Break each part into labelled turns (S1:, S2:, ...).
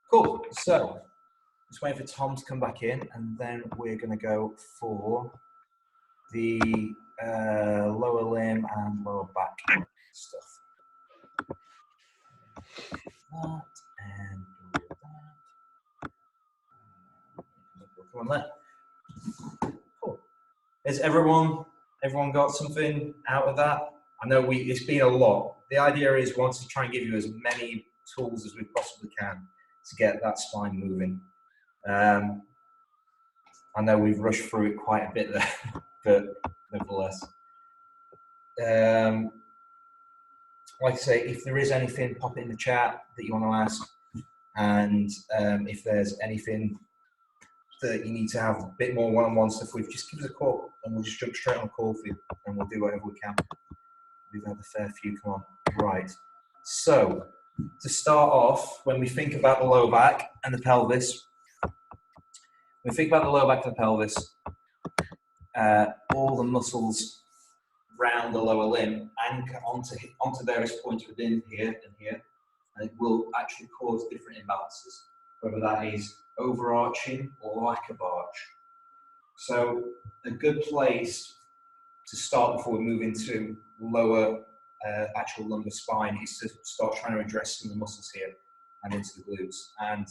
S1: Cool. So, just waiting for Tom to come back in, and then we're going to go for the lower limb and lower back stuff. That and do that. Come on there. Cool. Has everyone got something out of that? I know it's been a lot. The idea is we want to try and give you as many tools as we possibly can to get that spine moving. I know we've rushed through it quite a bit there, but nevertheless. Like I say, if there is anything, pop it in the chat that you want to ask. And if there's anything that you need to have a bit more one-on-one stuff with, just give us a call and we'll just jump straight on a call for you and we'll do whatever we can. We've had a fair few come on. Right. So, to start off, when we think about the lower back and the pelvis, all the muscles round the lower limb anchor onto various points within here and here, and it will actually cause different imbalances, whether that is overarching or lack of arch. So a good place to start before we move into lower actual lumbar spine is to start trying to address some of the muscles here and into the glutes. And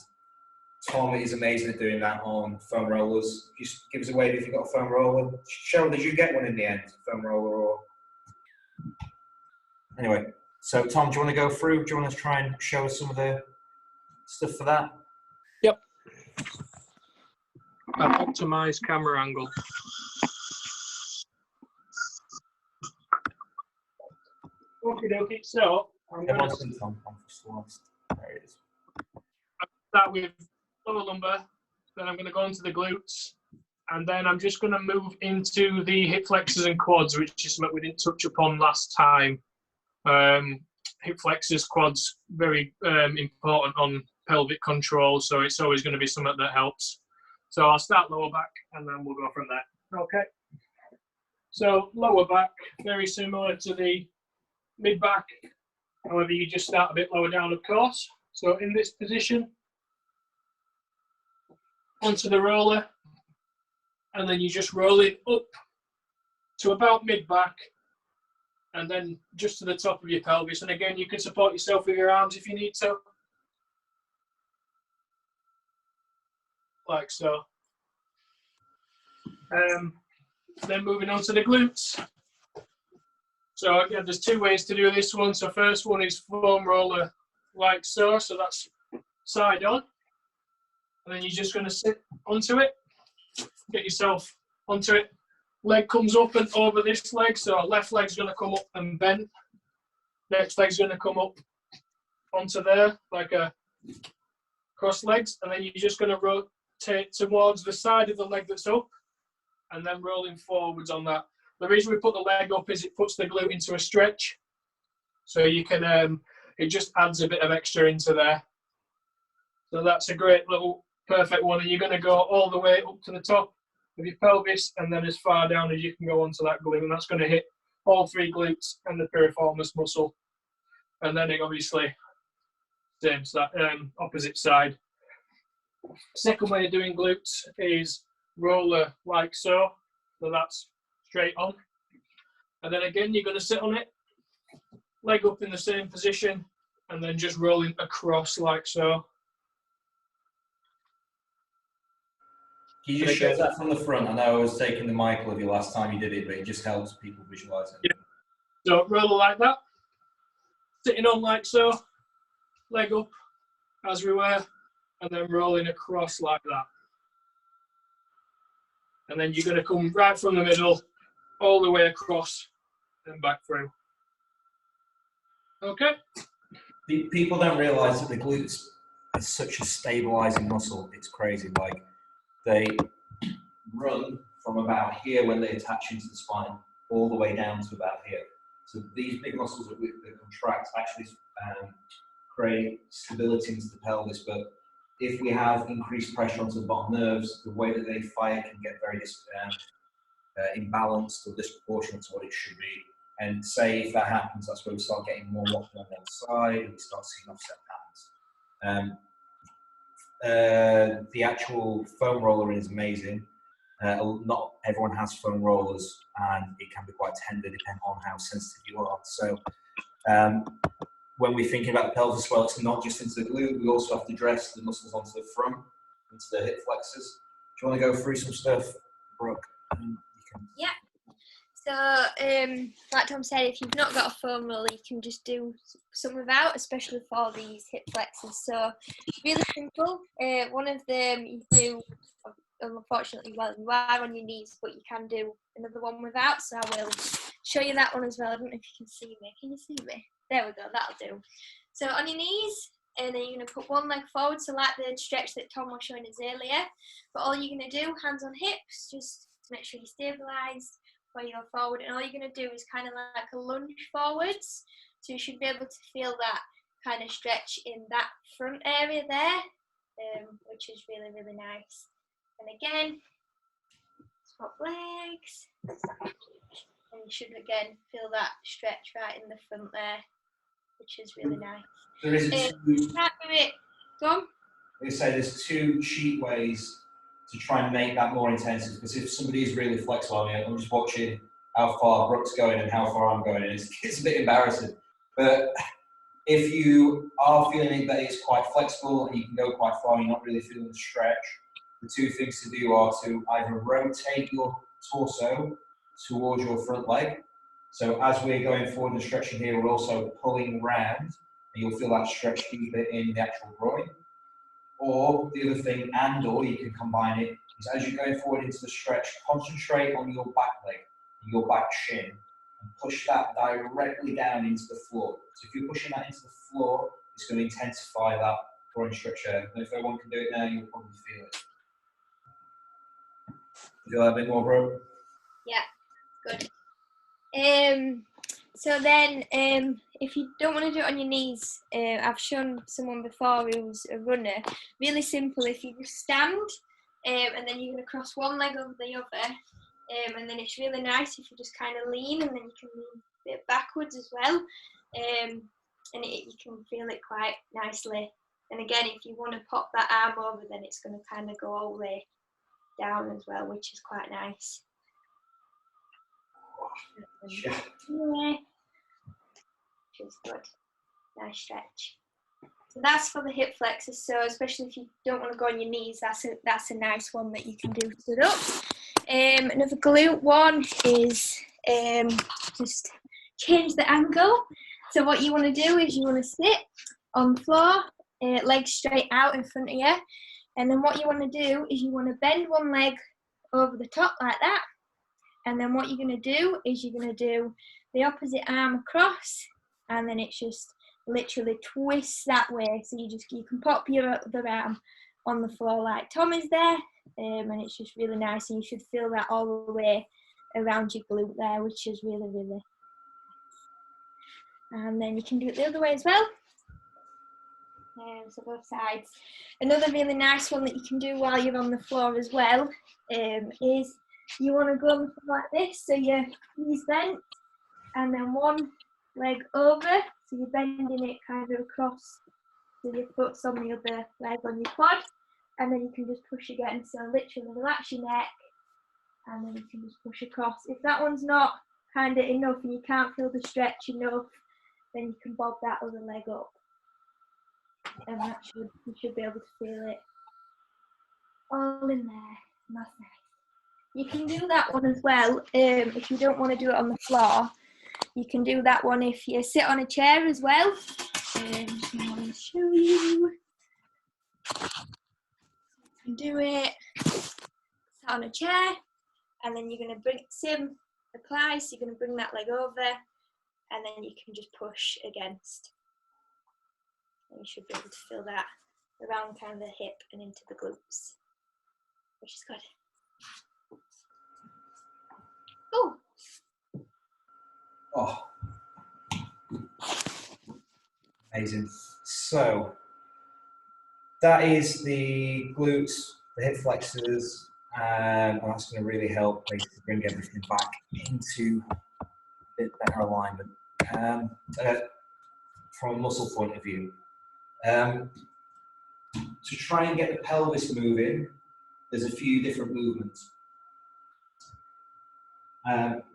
S1: Tom is amazing at doing that on foam rollers. Just give us a wave if you've got a foam roller. Cheryl, did you get one in the end, foam roller? Or anyway, so Tom, do you want to go through? Do you want to try and show us some of the stuff for that?
S2: Yep. I've optimized camera angle. Okie dokie. So I'm going to start with lower lumbar, then I'm going to go into the glutes, and then I'm just going to move into the hip flexors and quads, which is something we didn't touch upon last time. Hip flexors, quads, very important on pelvic control, so it's always going to be something that helps. So I'll start lower back, and then we'll go from there. Okay. So lower back, very similar to the mid back. However, you just start a bit lower down, of course. So in this position, onto the roller, and then you just roll it up to about mid back, and then just to the top of your pelvis. And again, you can support yourself with your arms if you need to, like so. Then moving on to the glutes. So again, there's two ways to do this one. So first one is foam roller like so. So that's side on. And then you're just going to sit onto it. Get yourself onto it. Leg comes up and over this leg. So left leg's going to come up and bend. Next leg's going to come up onto there, like a cross legs. And then you're just going to rotate towards the side of the leg that's up, and then rolling forwards on that. The reason we put the leg up is it puts the glute into a stretch. So you can, it just adds a bit of extra into there. So that's a great little perfect one. And you're going to go all the way up to the top of your pelvis and then as far down as you can go onto that glute. And that's going to hit all three glutes and the piriformis muscle. And then it obviously, same opposite side. Second way of doing glutes is roller like so. So that's straight on. And then again, you're going to sit on it, leg up in the same position, and then just rolling across like so.
S1: Can you just show that from the front? I know I was taking the mic of you last time you did it, but it just helps people visualize it.
S2: Yeah. So roller like that, sitting on like so, leg up as we were, and then rolling across like that. And then you're going to come right from the middle, all the way across and back through. Okay.
S1: People don't realize that the glutes are such a stabilizing muscle. It's crazy. Like they run from about here when they attach into the spine all the way down to about here. So these big muscles that contract actually create stability into the pelvis. But if we have increased pressure onto the bottom nerves, the way that they fire can get very imbalanced or disproportionate to what it should be. And say if that happens, that's where we start getting more locked on one side and we start seeing offset patterns. the actual foam roller is amazing. Not everyone has foam rollers, and it can be quite tender depending on how sensitive you are. So when we're thinking about the pelvis swell, it's not just into the glute, we also have to dress the muscles onto the front, into the hip flexors. Do you want to go through some stuff, Brooke?
S3: Yeah. So, like Tom said, if you've not got a foam roller, you can just do some without, especially for these hip flexors. So, really simple. One of them you do, unfortunately, well, you are on your knees, but you can do another one without. So, I will show you that one as well. I don't know if you can see me. Can you see me? There we go, that'll do. So, on your knees, and then you're going to put one leg forward, so like the stretch that Tom was showing us earlier. But all you're going to do, hands on hips, just to make sure you're stabilised while you go forward. And all you're going to do is kind of like a lunge forwards. So you should be able to feel that kind of stretch in that front area there, which is really, really nice. And again, swap legs. And you should again feel that stretch right in the front there, which is really nice.
S1: There is
S3: you can't do it. Go on.
S1: They say there's two cheap ways to try and make that more intensive, because if somebody is really flexible, I mean, I'm just watching how far Brooke's going and how far I'm going, and it's a bit embarrassing. But if you are feeling that it's quite flexible and you can go quite far, you're not really feeling the stretch, the two things to do are to either rotate your torso towards your front leg. So as we're going forward and stretching here, we're also pulling round, and you'll feel that stretch deeper in the actual groin. Or the other thing, or you can combine it, is as you're going forward into the stretch, concentrate on your back leg, your back shin, and push that directly down into the floor. So if you're pushing that into the floor, it's going to intensify that groin stretcher. And if everyone can do it now, you'll probably feel it. Feel that a bit more, bro?
S3: Yeah, good. So then, if you don't want to do it on your knees, I've shown someone before who's a runner. Really simple. If you just stand, and then you're going to cross one leg over the other, and then it's really nice if you just kind of lean, and then you can lean a bit backwards as well, and you can feel it quite nicely. And again, if you want to pop that arm over, then it's going to kind of go all the way down as well, which is quite nice.
S1: Yeah.
S3: Which is good. Nice stretch. So that's for the hip flexors. So especially if you don't want to go on your knees, that's a nice one that you can do stood up. Another glute one is just change the angle. So what you want to do is you want to sit on the floor, legs straight out in front of you, and then what you want to do is you want to bend one leg over the top like that. And then what you're going to do is you're going to do the opposite arm across, and then it's just literally twist that way. So you can pop your other arm on the floor like Tom is there, and it's just really nice. And you should feel that all the way around your glute there, which is really, really nice. And then you can do it the other way as well. So both sides. Another really nice one that you can do while you're on the floor as well is you want to go on the floor like this, so your knees bent, and then one leg over, so you're bending it kind of across, so your foot's on the other leg on your quad, and then you can just push again. So literally relax your neck, and then you can just push across. If that one's not kind of enough and you can't feel the stretch enough, then you can bob that other leg up, and you should be able to feel it all in there. And that's nice. You can do that one as well if you don't want to do it on the floor. You can do that one if you sit on a chair as well. I want to show you. You can do it sit on a chair, and then you're going to bring same applies. So you're going to bring that leg over, and then you can just push against. And you should be able to feel that around kind of the hip and into the glutes, which is good.
S1: Oh, amazing. So that is the glutes, the hip flexors, and that's going to really help basically bring everything back into a bit better alignment from a muscle point of view. to try and get the pelvis moving, there's a few different movements.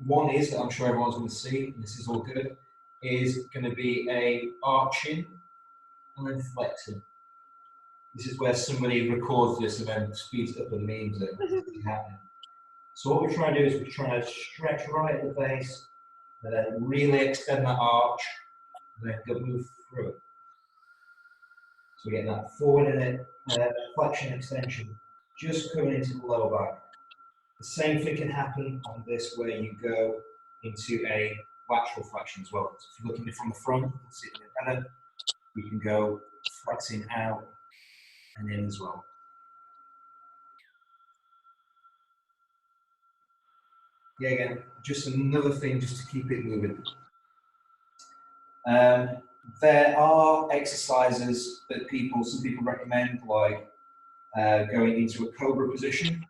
S1: One is, that I'm sure everyone's going to see, and this is all good, is going to be a arching and then flexing. This is where somebody records this and then speeds up and memes it. Happening. So what we're trying to do is we're trying to stretch right at the base, and then really extend that arch, and then go move through it. So we get that forward and flexion extension, just coming into the lower back. The same thing can happen on this, where you go into a lateral flexion as well. So if you're looking from the front, we can go flexing out and in as well. Yeah, again, just another thing just to keep it moving. There are exercises that some people recommend, like going into a cobra position,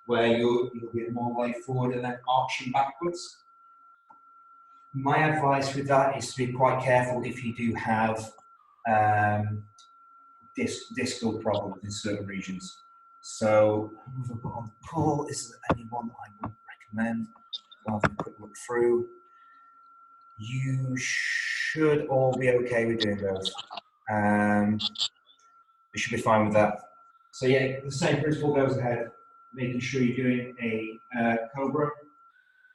S1: where you'll get more leg forward and then arching backwards. My advice with that is to be quite careful if you do have discal problems in certain regions. So, on pull, is there anyone that I would recommend? I'll have a quick look through. You should all be okay with doing those. You should be fine with that. So yeah, the same principle goes ahead, making sure you're doing a cobra,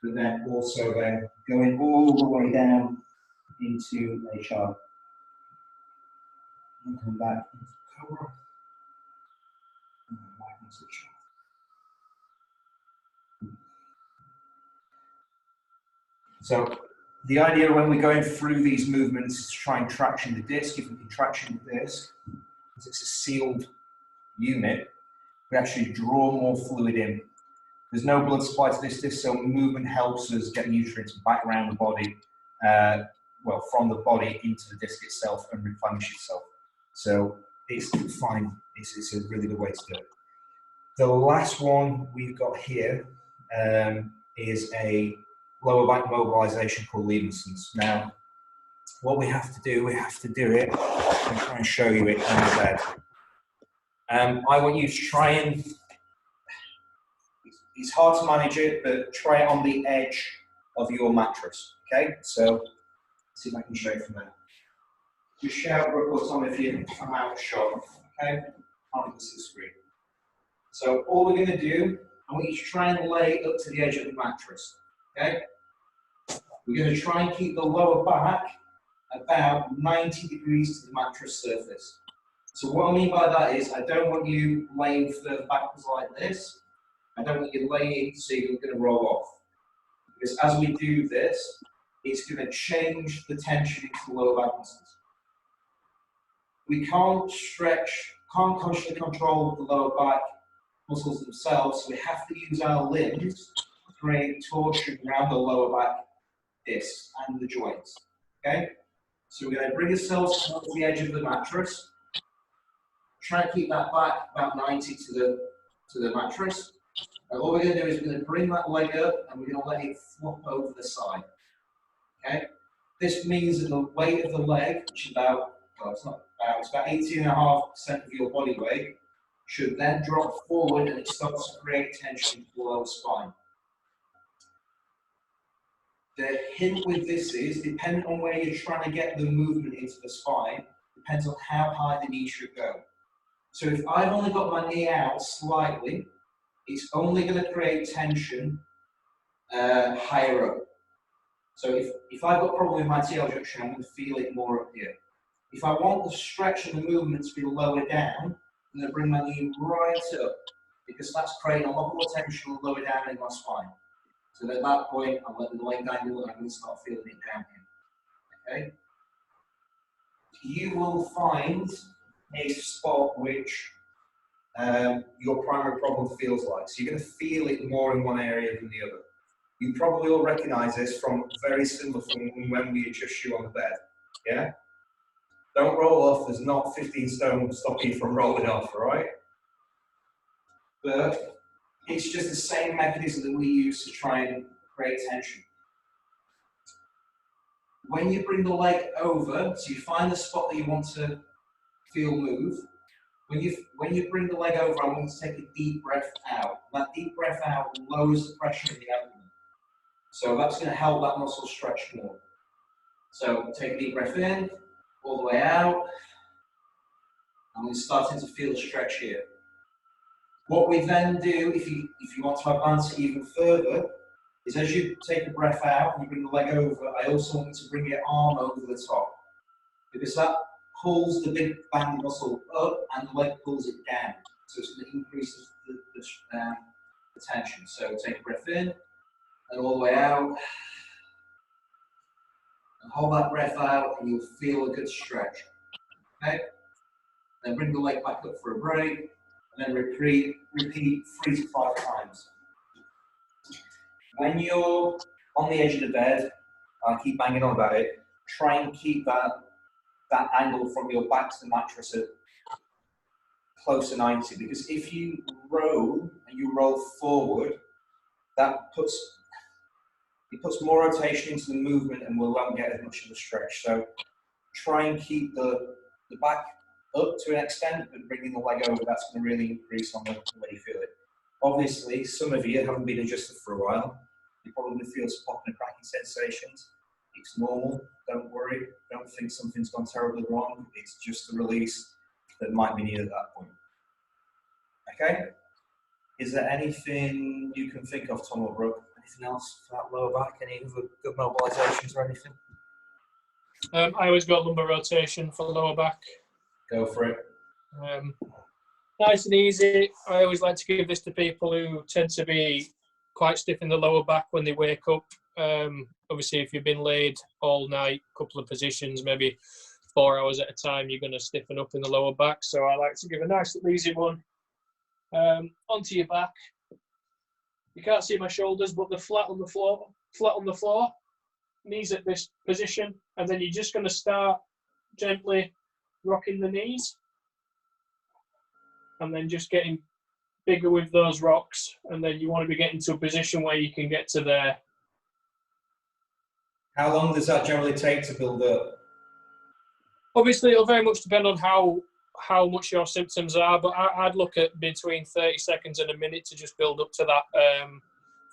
S1: but then also then going all the way down into a shark. And come back into cobra, and then back into the shark. So the idea when we're going through these movements is to try and traction the disc. If we can traction the disc, because it's a sealed unit, we actually draw more fluid in. There's no blood supply to this disc, so movement helps us get nutrients back around the body, well, from the body into the disc itself and replenish itself. So it's fine. It's a really good way to do it. The last one we've got here is a lower back mobilization called Lievenson's. Now, what we have to do it and try and show you it on the bed. I want you to try and, it's hard to manage it, but try it on the edge of your mattress, okay? So, let's see if I can show you from there. Just shout, Brooke or Tom, if you come out shot, okay? On the screen. So, all we're gonna do, I want you to try and lay up to the edge of the mattress, okay? We're going to try and keep the lower back about 90 degrees to the mattress surface. So what I mean by that is, I don't want you laying further backwards like this. I don't want you laying so you're going to roll off. Because as we do this, it's going to change the tension into the lower back muscles. We can't consciously control the lower back muscles themselves, so we have to use our limbs to create torsion around the lower back disc and the joints. Okay? So we're going to bring ourselves towards the edge of the mattress. Try and keep that back about 90 to the mattress. And what we're going to do is we're going to bring that leg up and we're going to let it flop over the side. Okay? This means that the weight of the leg, which is about, well, it's not about, it's about 18.5% of your body weight, should then drop forward and it starts to create tension below the spine. The hint with this is, depending on where you're trying to get the movement into the spine, depends on how high the knee should go. So if I've only got my knee out slightly, it's only going to create tension higher up. So if I've got a problem with my TL junction, I'm going to feel it more up here. If I want the stretch and the movement to be lower down, I'm going to bring my knee right up, because that's creating a lot more tension lower down in my spine. So at that point, I'm letting the leg dangle and I'm going to start feeling it down here. Okay? You will find a spot which your primary problem feels like. So you're going to feel it more in one area than the other. You probably all recognize this from very similar from when we adjust you on the bed. Yeah? Don't roll off. There's not 15 stone stopping you from rolling off, all right? But it's just the same mechanism that we use to try and create tension. When you bring the leg over, so you find the spot that you want to feel move, when you bring the leg over, I want you to take a deep breath out. That deep breath out lowers the pressure in the abdomen. So that's going to help that muscle stretch more. So take a deep breath in, all the way out. And we're starting to feel a stretch here. What we then do, if you want to advance it even further, is as you take a breath out and you bring the leg over, I also want you to bring your arm over the top. Because that pulls the big band muscle up and the leg pulls it down. So it's going to increase the tension. So take a breath in and all the way out. And hold that breath out and you'll feel a good stretch. Okay? Then bring the leg back up for a break. And then repeat 3 to 5 times. When you're on the edge of the bed, I keep banging on about it, try and keep that angle from your back to the mattress at close to 90, because if you roll and you roll forward, that puts more rotation into the movement and we won't get as much of a stretch. So try and keep the back up to an extent, but bringing the leg over, that's going to really increase on the way you feel it. Obviously, some of you haven't been adjusted for a while. You probably feel some popping and cracking sensations. It's normal, don't worry. Don't think something's gone terribly wrong. It's just a release that might be needed at that point. Okay? Is there anything you can think of, Tom or Brooke? Anything else for that lower back? Any other good mobilisations or anything?
S2: I always got lumbar rotation for the lower back.
S1: Go for it.
S2: Nice and easy. I always like to give this to people who tend to be quite stiff in the lower back when they wake up. Obviously, if you've been laid all night, a couple of positions, maybe 4 hours at a time, you're going to stiffen up in the lower back. So I like to give a nice little easy one onto your back. You can't see my shoulders, but they're flat on the floor, knees at this position, and then you're just going to start gently rocking the knees, and then just getting bigger with those rocks, and then you want to be getting to a position where you can get to there.
S1: How long does that generally take to build up?
S2: Obviously, it'll very much depend on how much your symptoms are, but I'd look at between 30 seconds and a minute to just build up to that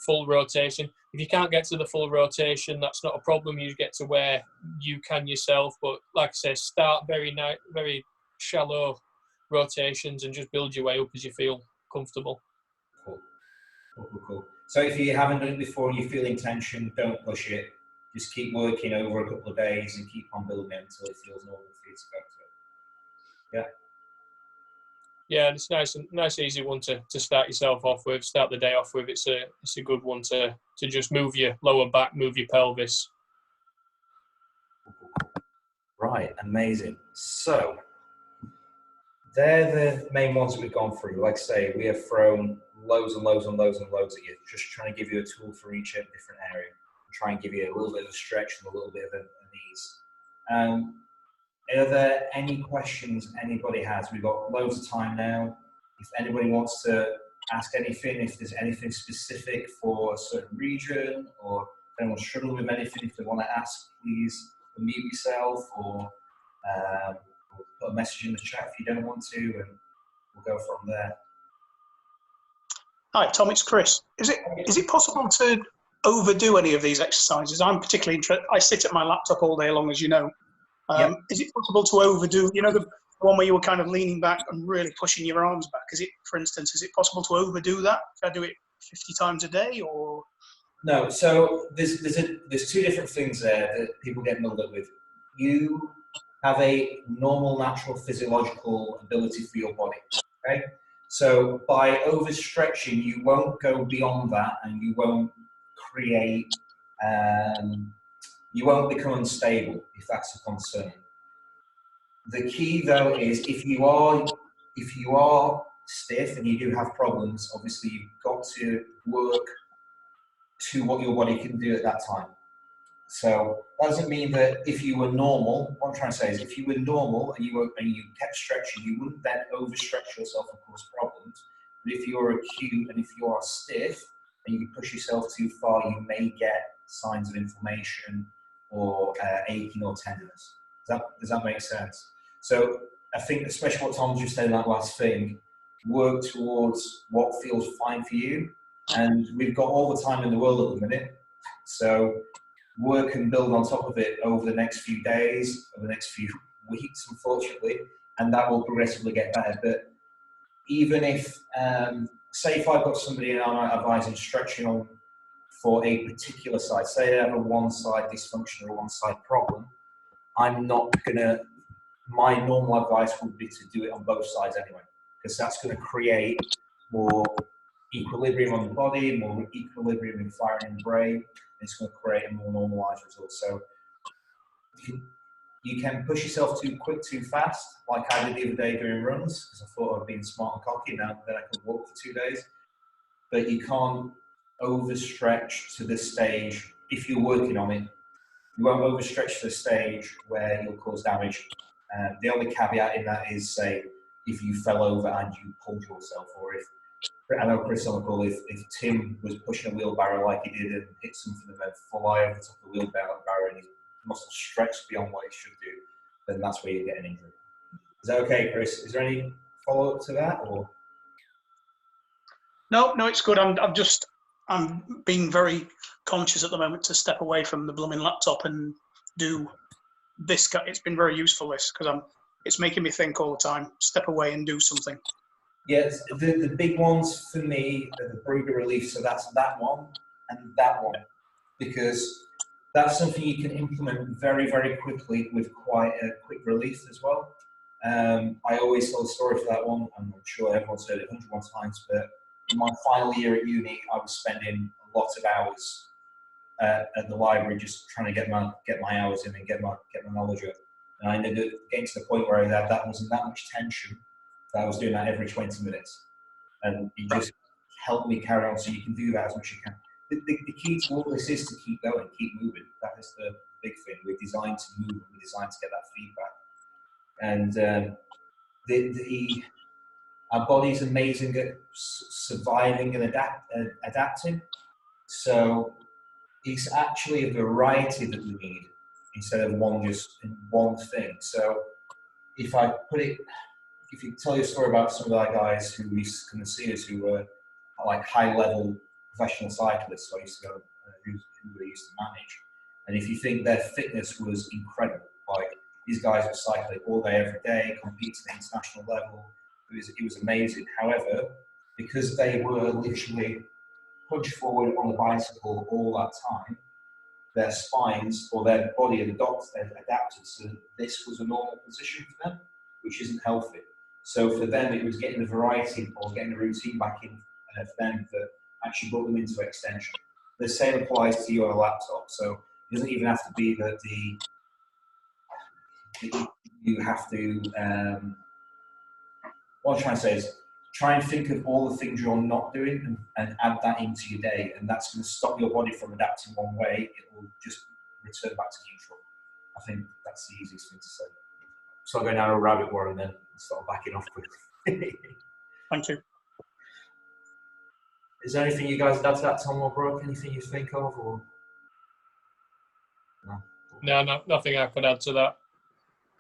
S2: full rotation. If you can't get to the full rotation, that's not a problem. You get to where you can yourself. But like I say, start very shallow rotations and just build your way up as you feel comfortable.
S1: Cool. So if you haven't done it before and you're feeling tension, don't push it. Just keep working over a couple of days and keep on building it until it feels normal for you to go to it. Yeah.
S2: Yeah, it's nice, easy one to start yourself off with. Start the day off with. It's a good one to just move your lower back, move your pelvis.
S1: Right, amazing. So they're the main ones that we've gone through. Like I say, we have thrown loads and loads and loads and loads at you, just trying to give you a tool for each different area, and try and give you a little bit of a stretch and a little bit of an ease. Are there any questions anybody has? We've got loads of time now. If anybody wants to ask anything, if there's anything specific for a certain region, or if anyone's struggling with anything, if they want to ask, please unmute yourself or put a message in the chat if you don't want to, and we'll go from there.
S4: Hi, Tom, it's Chris. Is it possible to overdo any of these exercises? I'm particularly interested. I sit at my laptop all day long, as you know.
S1: Yep.
S4: Is it possible to overdo, the one where you were kind of leaning back and really pushing your arms back? For instance, is it possible to overdo that? Can I do it 50 times a day, or?
S1: No, so there's two different things there that people get muddled up with. You have a normal, natural, physiological ability for your body, okay? So by overstretching, you won't go beyond that, and you won't create, you won't become unstable, if that's a concern. The key, though, is if you are stiff and you do have problems, obviously you've got to work to what your body can do at that time. So that doesn't mean that if you were normal, what I'm trying to say is if you were normal and you kept stretching, you wouldn't then overstretch yourself and cause problems. But if you're acute and if you are stiff and you push yourself too far, you may get signs of inflammation or aching or tenderness. Does that make sense? So I think, especially what Tom just said in that last thing, work towards what feels fine for you. And we've got all the time in the world at the minute. So work and build on top of it over the next few days, over the next few weeks, unfortunately, and that will progressively get better. But even if, say if I've got somebody and I'm advising stretching on for a particular side, say they have a one side dysfunction or one side problem, I'm not gonna, my normal advice would be to do it on both sides anyway, because that's gonna create more equilibrium on the body, more equilibrium in firing in the brain, and it's gonna create a more normalized result. So you can push yourself too quick, too fast, like I did the other day doing runs, because I thought I'd been smart and cocky, now that I could walk for 2 days. But you can't overstretch to the stage, if you're working on it, you won't overstretch to the stage where you'll cause damage. The only caveat in that is, say, if you fell over and you pulled yourself, or if, I know Chris on the call, if Tim was pushing a wheelbarrow like he did and hit something and then fly over the top of the wheelbarrow and his muscle stretched beyond what it should do, then that's where you get an injury. Is that okay, Chris? Is there any follow-up to that? Or?
S4: No, it's good. I'm being very conscious at the moment to step away from the blooming laptop and do this. It's been very useful, this, because it's making me think all the time. Step away and do something.
S1: Yes, the big ones for me are the Brugger relief, so that's that one and that one, because that's something you can implement very, very quickly with quite a quick relief as well. I always tell the story for that one, and I'm sure everyone's heard it 101 times, but in my final year at uni, I was spending a lot of hours at the library just trying to get my hours in and get my knowledge up. And I ended up getting to the point where that wasn't that much tension, that I was doing that every 20 minutes. And it just helped me carry on, so you can do that as much as you can. The key to all this is to keep going, keep moving. That is the big thing. We're designed to move, we're designed to get that feedback. And our body's amazing at surviving and adapting. So it's actually a variety that we need instead of one thing. So if you tell your story about some of our guys who we come to see us, who were like high-level professional cyclists, I used to go, who they used to manage, and if you think their fitness was incredible, like these guys were cycling all day, every day, competing at international level, it was amazing. However, because they were literally hunched forward on the bicycle all that time, their spines or their body had adapted, so this was a normal position for them, which isn't healthy. So for them, it was getting the variety or getting the routine back in for them that actually brought them into extension. The same applies to you on a laptop. So it doesn't even have to be that you have to, what I'm trying to say is, try and think of all the things you're not doing and add that into your day, and that's going to stop your body from adapting one way. It will just return back to neutral. I think that's the easiest thing to say. So I'll go down a rabbit warren and then start backing off quickly.
S4: Thank you.
S1: Is there anything you guys add to that, Tom or Brooke? Anything you think of? Or?
S2: No, nothing I could add to that.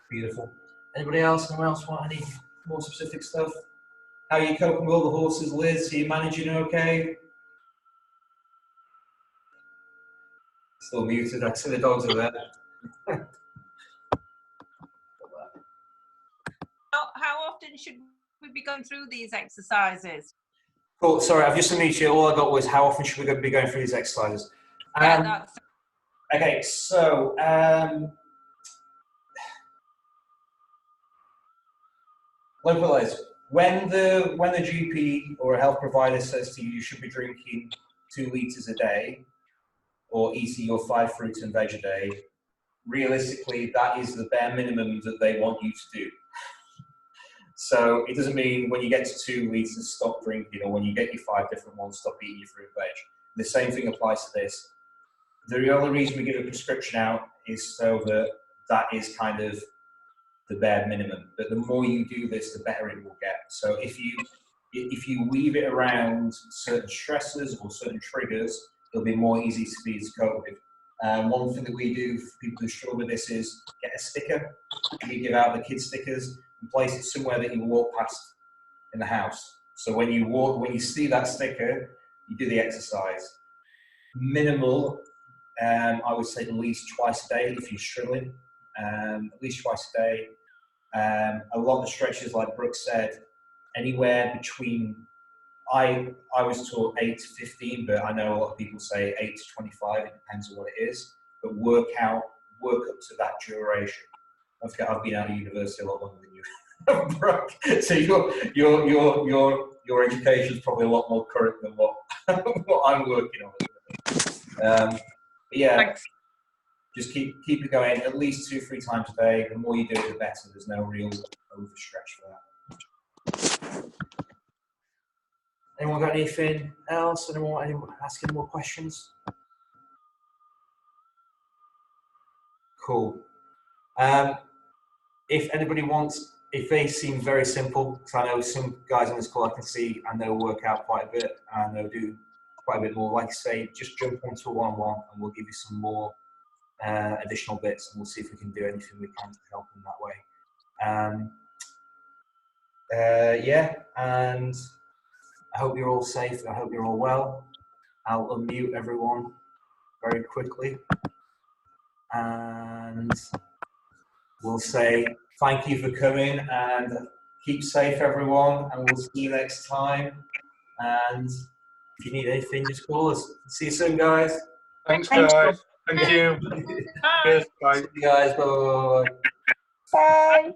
S1: Beautiful. Anybody else? Anyone else want any more specific stuff? How are you coping with all the horses, Liz? Are you managing okay? Still muted. I see the dogs are there.
S5: How often should we be going through these exercises?
S1: Oh, sorry, I've just unmuted you. All I got was how often should we be going through these exercises? Okay, so let me put this. When the GP or a health provider says to you, you should be drinking 2 litres a day or eating your 5 fruits and veg a day, realistically, that is the bare minimum that they want you to do. So it doesn't mean when you get to 2 litres, stop drinking, or when you get your 5 different ones, stop eating your fruit and veg. The same thing applies to this. The only reason we give a prescription out is so that is kind of the bare minimum. But the more you do this, the better it will get. So if you weave it around certain stressors or certain triggers, it'll be more easy for you to cope with. One thing that we do for people who struggle with this is get a sticker. We give out the kids stickers. and place it somewhere that you walk past in the house. So when you see that sticker, you do the exercise. Minimal, I would say at least twice a day if you're struggling. At least twice a day. A lot of the stretches, like Brooke said, anywhere between, I was taught 8 to 15, but I know a lot of people say 8 to 25. It depends on what it is. But work up to that duration. Don't forget, I've been out of university a lot longer than you, Brooke. So your education is probably a lot more current than what I'm working on. But yeah,
S5: Thanks.
S1: just keep it going at least 2-3 times a day. The more you do it, the better. There's no real overstretch for that. Anyone got anything else? Anyone asking more questions? Cool. If anybody wants, if they seem very simple, because I know some guys on this call I know work out quite a bit, and I know do quite a bit more. Like I say, just jump onto a one-on-one and we'll give you some more additional bits, and we'll see if we can do anything we can to help in that way. Yeah, and I hope you're all safe. I hope you're all well. I'll unmute everyone very quickly, and we'll say thank you for coming, and keep safe, everyone, and we'll see you next time. And if you need anything, just call us. See you soon, guys.
S6: Thanks, guys. Thank you.
S5: Bye.
S6: Cheers. Bye.
S1: See you guys. Bye.
S3: Bye.